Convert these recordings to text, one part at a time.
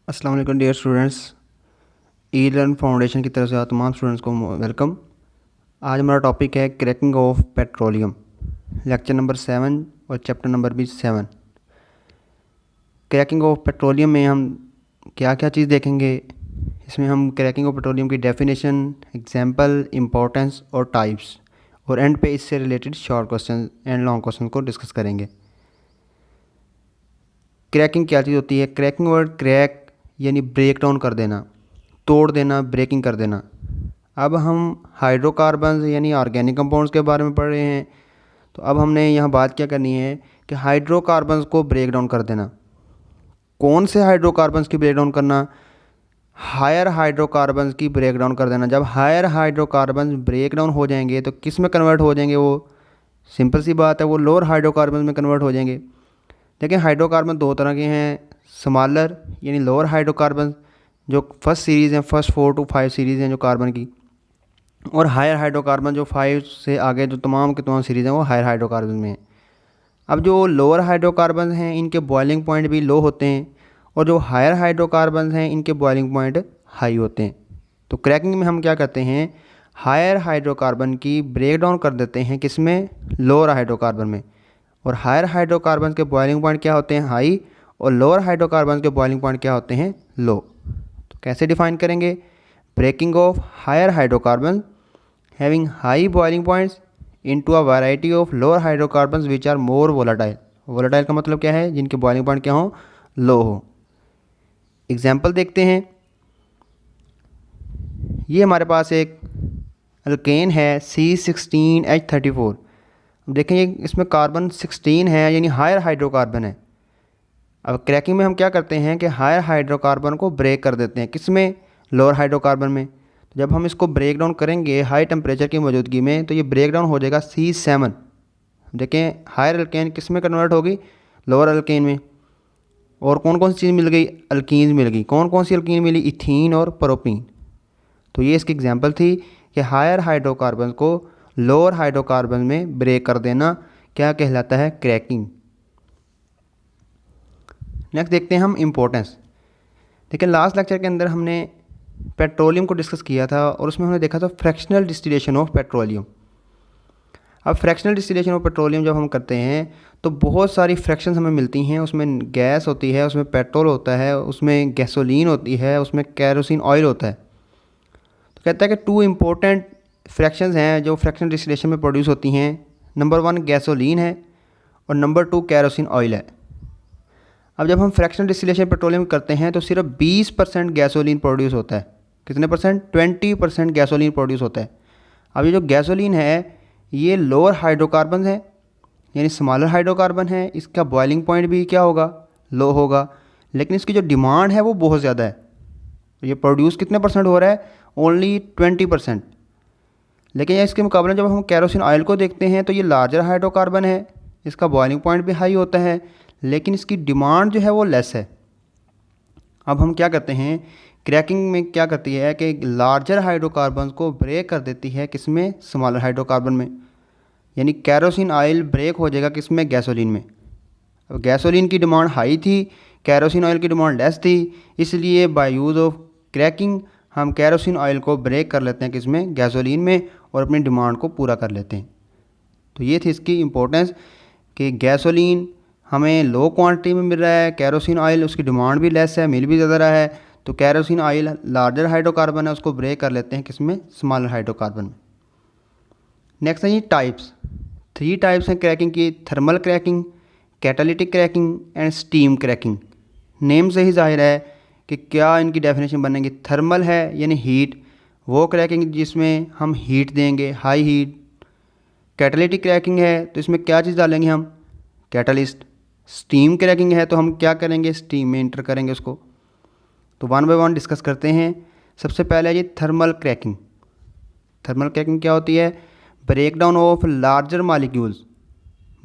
अस्सलाम वालेकुम dear students. ई learn foundation की तरफ से आप तमाम स्टूडेंट्स को वेलकम। आज हमारा टॉपिक है cracking of petroleum, lecture number 7 और चैप्टर नंबर भी 7। क्रैकिंग ऑफ पेट्रोलियम में हम क्या क्या चीज़ देखेंगे। इसमें हम क्रैकिंग ऑफ पेट्रोलियम की डेफिनेशन, एग्जांपल, इम्पोर्टेंस और टाइप्स, और एंड पे इससे related short question and long question को डिस्कस करेंगे। क्रैकिंग क्या चीज़ होती है? क्रैकिंग वर्ड क्रैक यानी ब्रेक डाउन कर देना, तोड़ देना, ब्रेकिंग कर देना। अब हम हाइड्रोकार्बन्स यानी ऑर्गेनिक कंपाउंड्स के बारे में पढ़ रहे हैं, तो अब हमने यहाँ बात क्या करनी है कि हाइड्रोकार्बन्स को ब्रेक डाउन कर देना। कौन से हाइड्रोकार्बन्स की ब्रेक डाउन करना? हायर हाइड्रोकार्बन्स की ब्रेक डाउन कर देना। जब हायर हाइड्रोकार्बन्स ब्रेक डाउन हो जाएंगे तो किस में कन्वर्ट हो जाएंगे? वो सिंपल सी बात है, वो लोअर हाइड्रोकार्बन्स में कन्वर्ट हो जाएंगे। देखिए, हाइड्रोकार्बन दो तरह के हैं, स्मॉलर यानी लोअर हाइड्रोकार्बन जो फर्स्ट सीरीज़ हैं, फर्स्ट 4 to 5 सीरीज़ हैं जो कार्बन की, और हायर हाइड्रोकार्बन जो 5 से आगे जो तमाम के तमाम सीरीज़ हैं वो हायर हाइड्रोकार्बन में हैं। अब जो लोअर हाइड्रोकार्बन हैं इनके बॉइलिंग पॉइंट भी लो होते हैं, और जो हायर हाइड्रोकार्बन हैं इनके बॉइलिंग पॉइंट हाई होते हैं। तो क्रैकिंग में हम क्या करते हैं, हायर हाइड्रोकार्बन की ब्रेक डाउन कर देते हैं, किस में? लोअर हाइड्रोकार्बन में। और हायर हाइड्रोकार्बन के बॉइलिंग पॉइंट क्या होते हैं? हाई। और लोअर हाइड्रोकार्बन के बॉइलिंग पॉइंट क्या होते हैं? लो। तो कैसे डिफाइन करेंगे? Breaking of higher hydrocarbon having high boiling points into a variety of lower hydrocarbons which are more volatile. Volatile का मतलब क्या है? जिनके बॉइलिंग पॉइंट क्या हो? लो हो। एग्जाम्पल देखते हैं। ये हमारे पास एक अल्केन है C16H34। अब देखें, ये इसमें कार्बन 16 है यानी हायर हाइड्रोकार्बन है। अब क्रैकिंग में हम क्या करते हैं कि हायर हाइड्रोकार्बन को ब्रेक कर देते हैं, किस में? लोअर हाइड्रोकार्बन में। तो जब हम इसको ब्रेक डाउन करेंगे हाई टेम्परेचर की मौजूदगी में तो ये ब्रेक डाउन हो जाएगा C7। देखें, हायर अल्केन किस में कन्वर्ट होगी? लोअर अल्केन में। और कौन कौन सी चीज़ मिल गई? अल्कीन्स मिल गई। कौन कौन सी अल्कीन मिली? इथीन और प्रोपीन। तो ये इसकी एग्जांपल थी कि हायर हाइड्रोकार्बन को लोअर हाइड्रोकार्बन में ब्रेक कर देना क्या कहलाता है? क्रैकिंग। नेक्स्ट देखते हैं हम इम्पोर्टेंस। देखिए, लास्ट लेक्चर के अंदर हमने पेट्रोलियम को डिस्कस किया था और उसमें हमने देखा था फ्रैक्शनल डिस्टिलेशन ऑफ पेट्रोलियम। अब फ्रैक्शनल डिस्टिलेशन ऑफ पेट्रोलियम जब हम करते हैं तो बहुत सारी फ्रैक्शंस हमें मिलती हैं। उसमें गैस होती है, उसमें पेट्रोल होता है, उसमें गैसोलीन होती है, उसमें कैरोसिन ऑयल होता है। तो कहता है कि 2 इम्पोर्टेंट फ्रैक्शंस हैं जो फ्रैक्शनल डिस्टिलेशन में प्रोड्यूस होती हैं। नंबर 1 गैसोलीन है और नंबर 2 कैरोसिन ऑयल है। अब जब हम फ्रैक्शनल डिस्टिलेशन पेट्रोलियम करते हैं तो सिर्फ 20% गैसोलीन प्रोड्यूस होता है। कितने परसेंट? 20% गैसोलीन प्रोड्यूस होता है। अब ये जो गैसोलीन है ये लोअर हाइड्रोकार्बन है यानी स्मॉलर हाइड्रोकार्बन है। इसका बॉइलिंग पॉइंट भी क्या होगा? लो होगा। लेकिन इसकी जो डिमांड है वो बहुत ज़्यादा है। ये प्रोड्यूस कितने परसेंट हो रहा है? ओनली 20%। लेकिन इसके मुकाबले जब हम कैरोसिन ऑयल को देखते हैं तो ये लार्जर हाइड्रोकार्बन है, इसका बॉइलिंग पॉइंट भी हाई होता है, लेकिन इसकी डिमांड जो है वो लेस है। अब हम क्या करते हैं, क्रैकिंग में क्या करती है कि लार्जर हाइड्रोकार्बन को ब्रेक कर देती है, किसमें? स्मॉलर हाइड्रोकार्बन में। यानी कैरोसिन ऑयल ब्रेक हो जाएगा किसमें? गैसोलीन में। अब गैसोलीन की डिमांड हाई थी, कैरोसिन ऑयल की डिमांड लेस थी, इसलिए बाय यूज़ ऑफ क्रैकिंग हम कैरोसिन ऑयल को ब्रेक कर लेते हैं किसमें? गैसोलीन में, और अपनी डिमांड को पूरा कर लेते हैं। तो ये थी इसकी इम्पोर्टेंस कि गैसोलीन हमें लो क्वांटिटी में मिल रहा है, कैरोसिन ऑयल उसकी डिमांड भी लेस है, मिल भी ज़्यादा रहा है। तो कैरोसिन ऑयल लार्जर हाइड्रोकार्बन है, उसको ब्रेक कर लेते हैं किसमें? स्मॉलर हाइड्रोकार्बन में। नेक्स्ट है ये टाइप्स। 3 टाइप्स हैं क्रैकिंग की: thermal cracking, catalytic cracking and steam cracking. Name से ही जाहिर है कि क्या इनकी डेफिनेशन बनेगी। थर्मल है यानी हीट, वो क्रैकिंग जिसमें हम हीट देंगे, हाई हीट। कैटालिटिक क्रैकिंग है तो इसमें क्या चीज़ डालेंगे हम? कैटालिस्ट। स्टीम क्रैकिंग है तो हम क्या करेंगे? स्टीम में इंटर करेंगे उसको। तो 1 बाय 1 डिस्कस करते हैं। सबसे पहले है ये थर्मल क्रैकिंग। थर्मल क्रैकिंग क्या होती है? Break down of larger molecules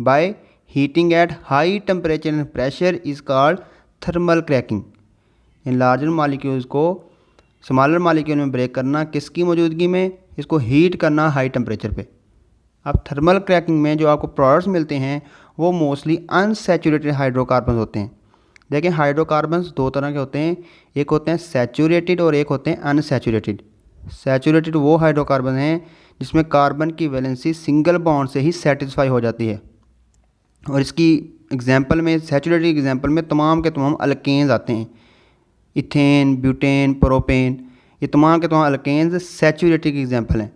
by heating at high temperature and pressure is called thermal cracking. इन लार्जर मॉलिक्यूल्स को स्मॉलर मॉलिक्यूल में ब्रेक करना, किसकी मौजूदगी में? इसको हीट करना हाई टेम्परेचर पे। अब थर्मल क्रैकिंग में जो आपको प्रोडक्ट्स मिलते हैं वो मोस्टली अनसैचुरेटेड हाइड्रोकार्बन होते हैं। देखें हाइड्रोकार्बन्स दो तरह के होते हैं, एक होते हैं सैचुरेटेड और एक होते हैं अनसैचुरेटेड। सैचुरेटेड वो हाइड्रोकार्बन हैं जिसमें कार्बन की वैलेंसी सिंगल बॉन्ड से ही सेटिस्फाई हो जाती है। और इसकी एग्जांपल में, सैचुरेटेड एग्जांपल में तमाम के तमाम अल्केन्स आते हैं, इथेन, ब्यूटेन, प्रोपेन, ये तमाम के तमाम अल्केन्स सैचुरेटेड एग्जांपल हैं।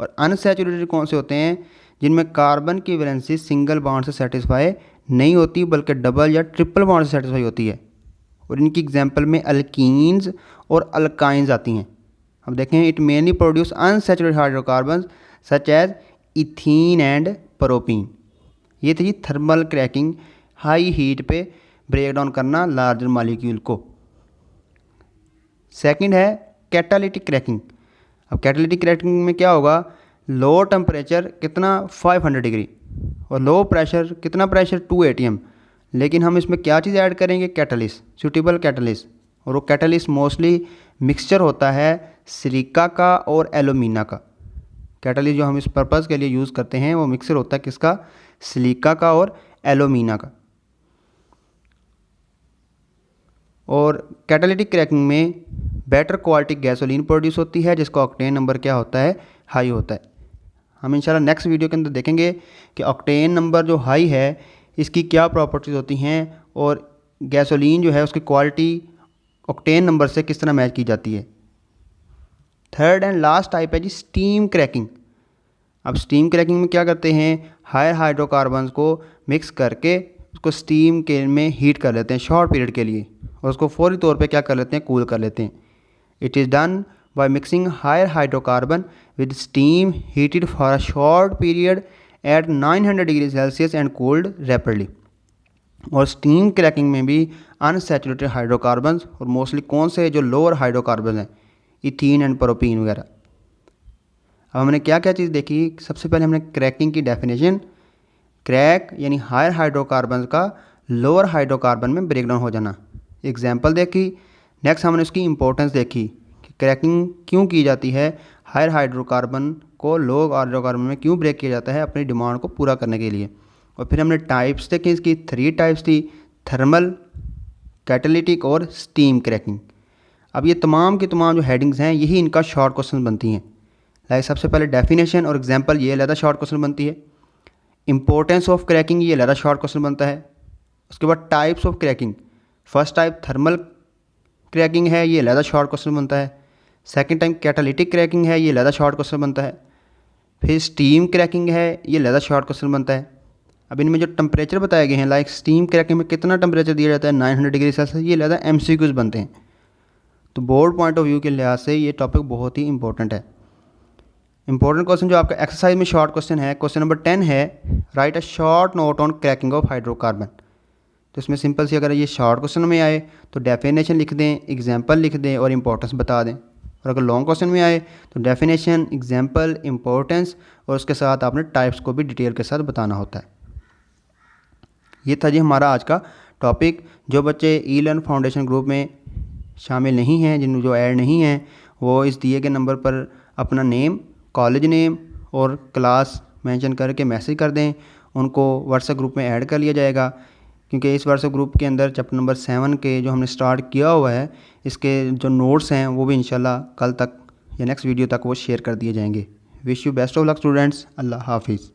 और अनसैचुरेटेड कौन से होते हैं? जिनमें कार्बन की वैलेंसी सिंगल बॉन्ड से सेटिस्फाई नहीं होती बल्कि डबल या ट्रिपल बॉन्ड से सेटिस्फाई होती है। और इनकी एग्जांपल में अल्कीन्स और अल्काइंस आती हैं। अब देखें, it mainly produce unsaturated hydrocarbon such as ethene and propene. ये थी थर्मल क्रैकिंग, हाई हीट पे ब्रेक डाउन करना लार्जर मॉलिक्यूल को। सेकंड है कैटालिटिक क्रैकिंग। अब कैटालिटिक क्रैकिंग में क्या होगा? लो टेम्परेचर कितना 500 डिग्री और लो प्रेशर कितना, प्रेशर 2 atm, लेकिन हम इसमें क्या चीज़ ऐड करेंगे? Catalyst, suitable catalyst. और वो कैटलिस्ट मोस्टली मिक्सचर होता है सिलिका का और एलुमिना का। कैटलिस्ट जो हम इस पर्पज़ के लिए यूज़ करते हैं वो मिक्सचर होता है किसका? सिलिका का और एलुमिना का। और कैटालिटिक क्रैकिंग में बेटर क्वालिटी गैसोलीन प्रोड्यूस होती है जिसका ऑक्टेन नंबर क्या होता है? हाई होता है। हम इंशाल्लाह नेक्स्ट वीडियो के अंदर देखेंगे कि ऑक्टेन नंबर जो हाई है इसकी क्या प्रॉपर्टीज़ होती हैं और गैसोलीन जो है उसकी क्वालिटी ऑक्टेन नंबर से किस तरह मैच की जाती है। थर्ड एंड लास्ट टाइप है जी स्टीम क्रैकिंग। अब स्टीम क्रैकिंग में क्या करते हैं? हायर हाइड्रोकार्बन्स को मिक्स करके उसको स्टीम के में हीट कर लेते हैं शॉर्ट पीरियड के लिए और उसको फौरी तौर पे क्या कर लेते हैं? कूल कर लेते हैं। It is done by mixing higher hydrocarbon with steam heated for a short period at 900 degrees Celsius and cooled rapidly। और स्टीम क्रैकिंग में भी अनसैचुरेटेड हाइड्रोकार्बन्स और मोस्टली कौन से जो लोअर हाइड्रोकार्बन हैं, इथीन एंड प्रोपीन वगैरह। अब हमने क्या क्या चीज़ देखी? सबसे पहले हमने क्रैकिंग की डेफिनेशन, क्रैक यानी हायर हाइड्रोकार्बन का लोअर हाइड्रोकार्बन में ब्रेकडाउन हो जाना, एग्जाम्पल देखी। नेक्स्ट हमने उसकी इंपॉर्टेंस देखी, क्रैकिंग क्यों की जाती है, हायर हाइड्रोकार्बन को लो हाइड्रोकार्बन में क्यों ब्रेक किया जाता है अपनी डिमांड को पूरा करने के लिए। और फिर हमने टाइप्स देखी, इसकी 3 टाइप्स थी, थर्मल, कैटालिटिक और स्टीम क्रैकिंग। अब ये तमाम की तमाम जो हेडिंग्स हैं यही इनका शॉर्ट क्वेश्चन बनती हैं। लाइक सबसे पहले डेफिनेशन और एग्जांपल ये अलग शॉर्ट क्वेश्चन बनती है। इंपॉर्टेंस ऑफ क्रैकिंग ये अलग शॉर्ट क्वेश्चन बनता है। उसके बाद types of cracking, first type thermal cracking है, ये अलग शॉर्ट क्वेश्चन बनता है। सेकंड टाइम कैटालिटिक क्रैकिंग है, ये अलग शॉर्ट क्वेश्चन बनता है। फिर स्टीम क्रैकिंग है, ये अलग शॉर्ट क्वेश्चन बनता है। अब इनमें जो टेम्परेचर बताए गए हैं, लाइक स्टीम क्रैकिंग में कितना टेम्परेचर दिया जाता है? 900 डिग्री सेल्सियस, ये अलग MCQs बनते हैं। तो बोर्ड पॉइंट ऑफ व्यू के लिहाज से ये टॉपिक बहुत ही इंपॉर्टेंट है। इंपॉर्टेंट क्वेश्चन जो आपका एक्सरसाइज में शॉर्ट क्वेश्चन है, क्वेश्चन नंबर 10 है, right a short note on cracking of hydrocarbon. तो इसमें सिंपल सी अगर ये शॉर्ट क्वेश्चन में आए तो डेफिनेशन लिख दें, एग्जांपल लिख दें और इंपॉर्टेंस बता दें। और अगर लॉन्ग क्वेश्चन में आए तो डेफिनेशन, एग्जांपल, इंपॉर्टेंस और उसके साथ आपने टाइप्स को भी डिटेल के साथ बताना होता है। ये था जी हमारा आज का टॉपिक। जो बच्चे ई लर्न फाउंडेशन ग्रुप में शामिल नहीं हैं, जिन जो ऐड नहीं हैं, वो इस दिए गए नंबर पर अपना नेम, कॉलेज नेम और क्लास मेंशन करके मैसेज कर दें। उनको व्हाट्सएप ग्रुप में ऐड कर लिया जाएगा, क्योंकि इस व्हाट्सएप ग्रुप के अंदर चैप्टर नंबर 7 के जो हमने स्टार्ट किया हुआ है, इसके जो नोट्स हैं वो भी इंशाल्लाह कल तक या नेक्स्ट वीडियो तक वो शेयर कर दिए जाएंगे। Wish you best of luck students. Allah हाफिज़।